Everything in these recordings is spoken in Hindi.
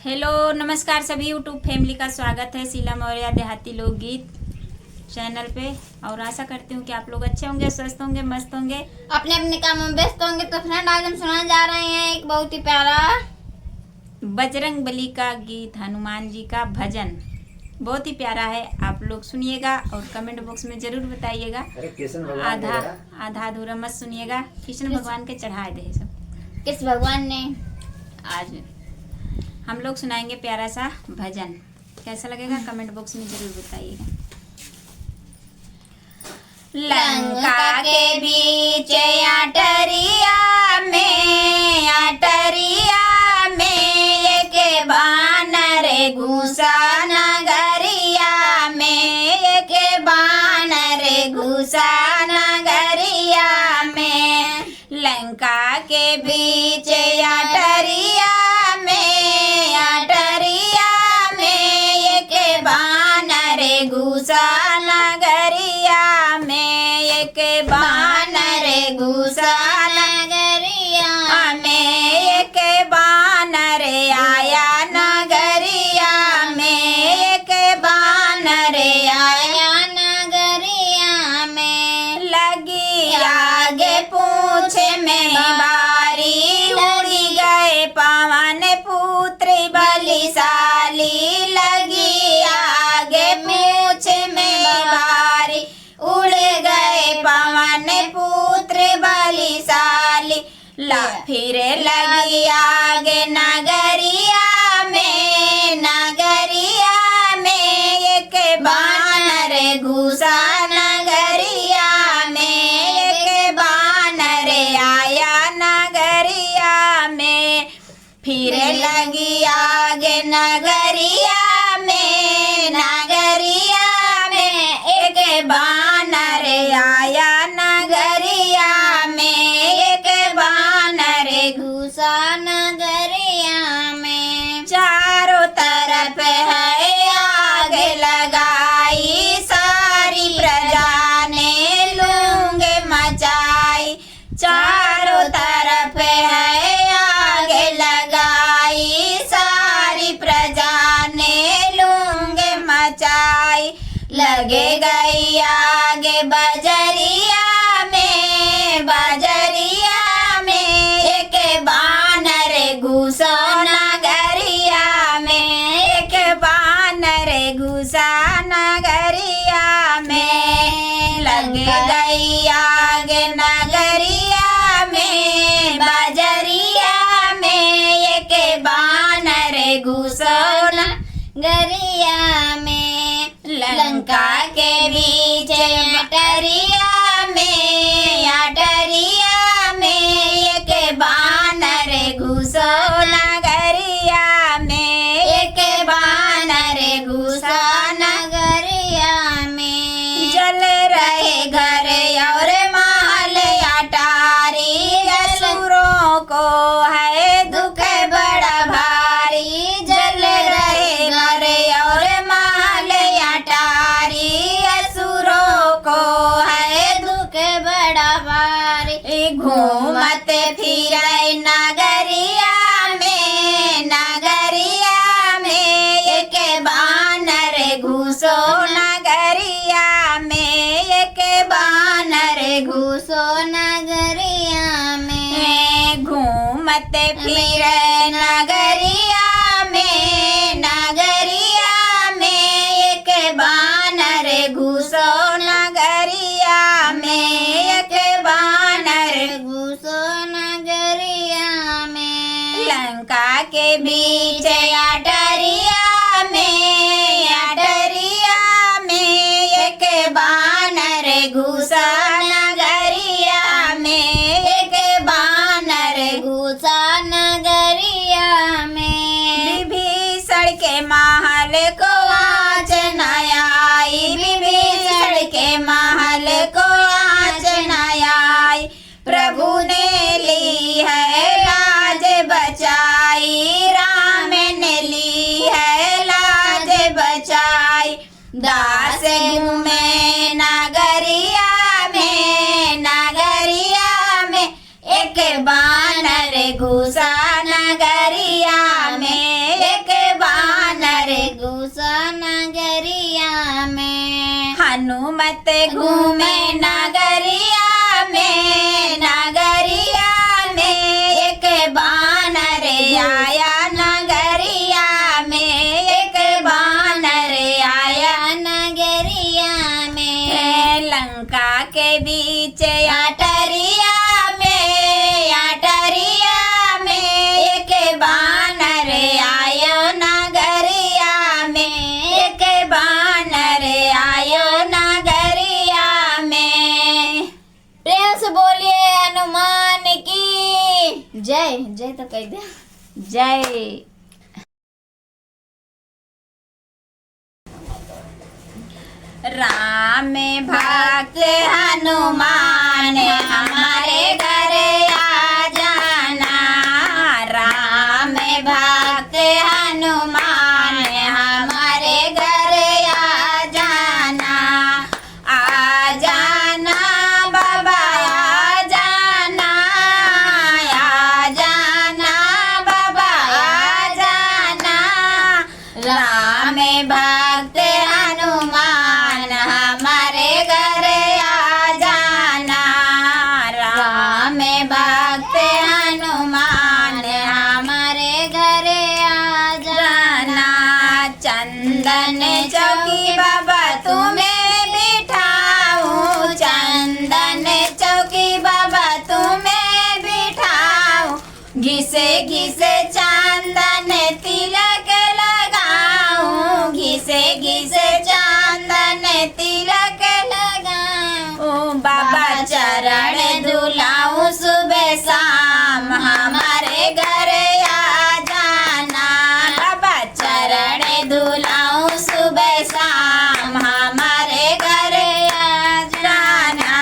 हेलो नमस्कार सभी यूट्यूब फैमिली का स्वागत है शीला मौर्य देहाती लोकगीत चैनल पे। और आशा करती हूँ कि आप लोग अच्छे होंगे, स्वस्थ होंगे, मस्त होंगे, अपने अपने कामों में व्यस्त होंगे। तो फ्रेंड आज हम सुनाने जा रहे हैं एक बहुत ही प्यारा बजरंग बली का गीत, हनुमान जी का भजन। बहुत ही प्यारा है, आप लोग सुनिएगा और कमेंट बॉक्स में जरूर बताइएगा। आधा आधा अधूरा मत सुनिएगा। कृष्ण भगवान के चढ़ाए दे सब। किस भगवान ने। आज हम लोग सुनाएंगे प्यारा सा भजन। कैसा लगेगा कमेंट बॉक्स में जरूर बताइएगा। लंका के बीच अटरिया में एक बानर घुसा नगरिया में, एक बानर घुसा नगरिया में। लंका के बीच अटरिया घुसा नगरिया में, एक बानर घुसा नगरिया में, एक बानर आया नगरिया में, एक बानर आया नगरिया में। लगी आगे पूछ में बारी, उड़ी गए पवन पुत्र बलिशाली। लगी आगे पूछ में बारी, उड़ गए पवन पुत्र बलिशाली। फिर लगी आगे नगरिया में, एक बानर घुसा नगरिया में, एक बानर आया नगरिया में। फिर लगी आगे नगरिया में, एक बानर आया नगरिया में, एक बानर घुसा नगरिया में। चारों तरफ है आग लगाई, सारी प्रजा ने लूंग मचाई। चारों तरफ है आग लगाई, सारी प्रजा ने लूंग मचाई। लगे गई आगे बजरिया में, एक बानर घुसा नगरिया में, एक बानर घुसा नगरिया में। लग गई आगे नगरिया में, बजरिया में, एक बानर घुसा नगरिया में। लंका के बीच अटरिया में, एक बानर घुसा नगरिया में, एक बानर घुसा नगरिया में। जल रहे घर और महल अटारी, असुरों को है दुख बड़ा भारी। जल रहे घर और महल अटारी, असुरों को है दुख बड़ा भारी। घूमत फिरे नगरिया में, एक बानर घुसो नगरिया में, एक बानर घुसो नगरिया में। घूमत फिरे नगरिया में, एक बानर घुसो नगरिया में, एक बानर घुसो नगरिया में। लंका के बीच अटरिया में, एक बानर घुसा नगरिया में, एक बानर घुसा नगरिया में। विभीषण के महल को आँच न आई, विभीषण के महल को आँच न आई। प्रभु ने ली है लाज बचाई, राम हनुमत घूमे नगरिया में, नगरिया में एक बानर आया नगरिया में, एक बानर आया नगरिया में। लंका के बीच अटरिया में, अटरिया में एक बानर आयो नगरिया में, एक बानर आयो नगरिया में। प्रेम से बोलिए हनुमान की जय। जय तो कह दे। जय। राम भक्त हनुमान हमारे घर आ जाना, राम भक्त हनुमान हमारे घर आ जाना, आ जाना बाबा आ जाना, आ जाना बाबा आ जाना। राम भक्त हनुमान हमारे घर आ जाना, राम भक्त हनुमान हमारे घर आ जाना। चंदन चौकी बाबा तुम्हें बिठाऊं, चंदन चौकी बाबा तुम्हें बिठाऊं, घिसे घिसे चंदन तिलक लगाऊं, घिसे घिसे चंदन तिलक लगाऊं। बाबा चरण धुलाऊं सुबह शाम हमारे घर आ जाना, बाबा चरण धुलाऊं सुबह शाम हमारे घर आ जाना।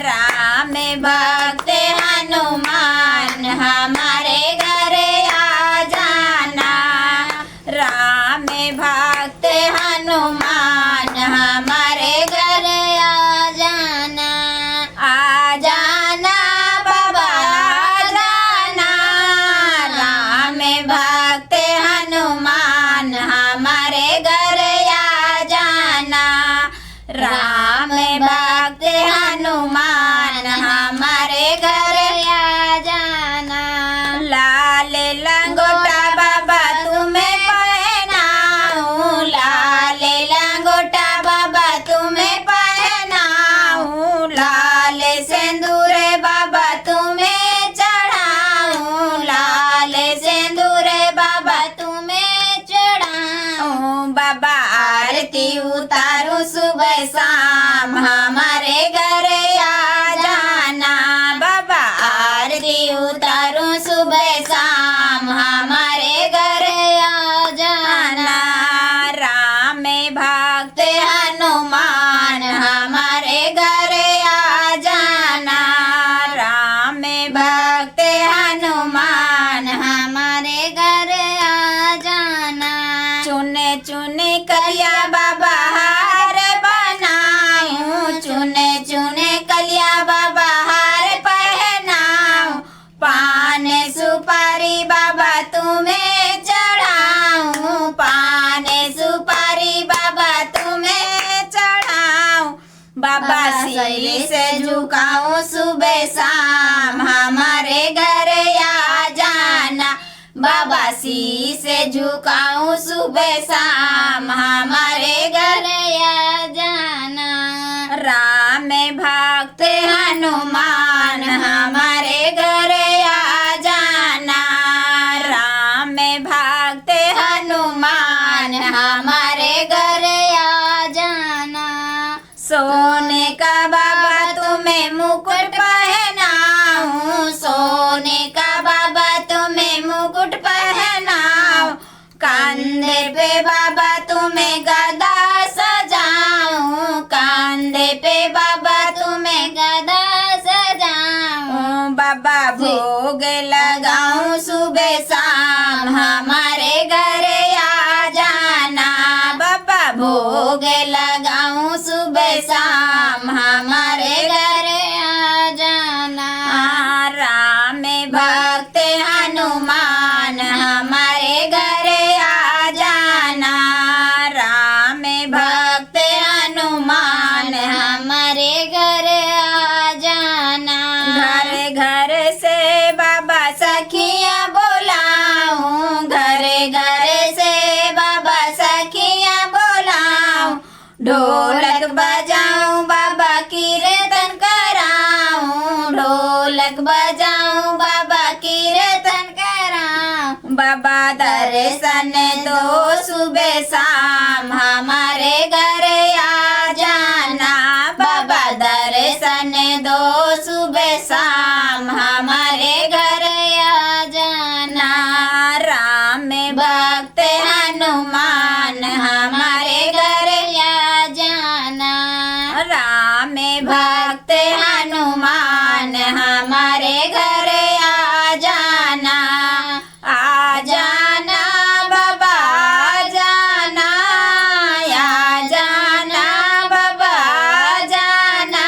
राम भक्त हनुमान हमारे घर आ जाना, राम भक्त हनुमान हमारे घर आ जाना, आ जाना बाबा आ जाना। राम भक्त हनुमान हमारे घर आ जाना, राम भक्त हनुमान हमारे घर आ जाना। लाल लंगोटा बाबा तुम्हें पहनाऊं, लाल लंगोटा बाबा तुम्हें पहनाऊं, लाल सिंदूर बाबा तुम्हें चढ़ाऊं, लाल सिंदूर बाबा तुम्हें चढ़ाऊं। बाबा आरती उतारूं सुबह शाम हमारे घर आ जाना, बाबा आरती उतारूं सुबह शाम हमारे घर आ जाना। राम भक्त हनुमान हमारे घर आ जाना, राम भक्त हनुमान हमारे घर आ जाना। चुने चुने कलिया बाबा हार बनाऊं, चुने चुने कलिया बाबा हार पहनाऊं, पान सुपारी बाबा तुम्हें चढ़ाऊं, पान सुपारी बाबा तुम्हें चढ़ाऊं। बाबा सिर से झुकाऊं सुबह शाम हमारे घर आ जाना, बाबा शीश से झुकाऊं सुबह शाम हमारे घर आ जाना। राम भक्त हनुमान हमारे घर आ जाना, राम भक्त हनुमान हमारे घर आ जाना। सोने का बाबा तुम्हें मुकुट पहनाऊं, सोने का बाबा तुम्हें मुकुट पहनाऊं, कंधे पे बाबा तुम्हें गदा सजाऊं, कंधे पे बाबा तुम्हें गदा सजाऊं। बाबा भोग लगाऊं सुबह शाम हमारे घर आ जाना, बाबा भोग लगाऊं सुबह शाम हमारे घर आ जाना। राम भक्त हनुमान हमारे घर आ जाना, राम भक्त हनुमान बाबा दर्शन दो सुबह शाम हमारे घर आ जाना। बाबा दर्शन दो सुबह शाम हमारे घर आ जाना। राम में भक्त हनुमान हमारे घर आ जाना। राम में भक्त हनुमान हमारे घर आ जाना। आ जाना बाबा आ जाना, आ जाना बाबा आ जाना।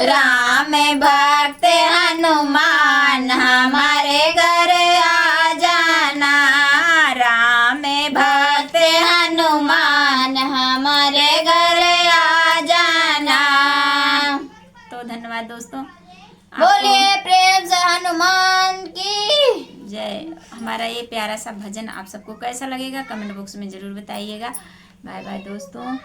राम भक्त हनुमान हमारे घर आ जाना। राम भक्त हनुमान हमारे घर आ जाना। तो धन्यवाद दोस्तों। बोलिए प्रेम से हनुमान की जय। हमारा ये प्यारा सा भजन आप सबको कैसा लगेगा कमेंट बॉक्स में ज़रूर बताइएगा। बाय बाय दोस्तों।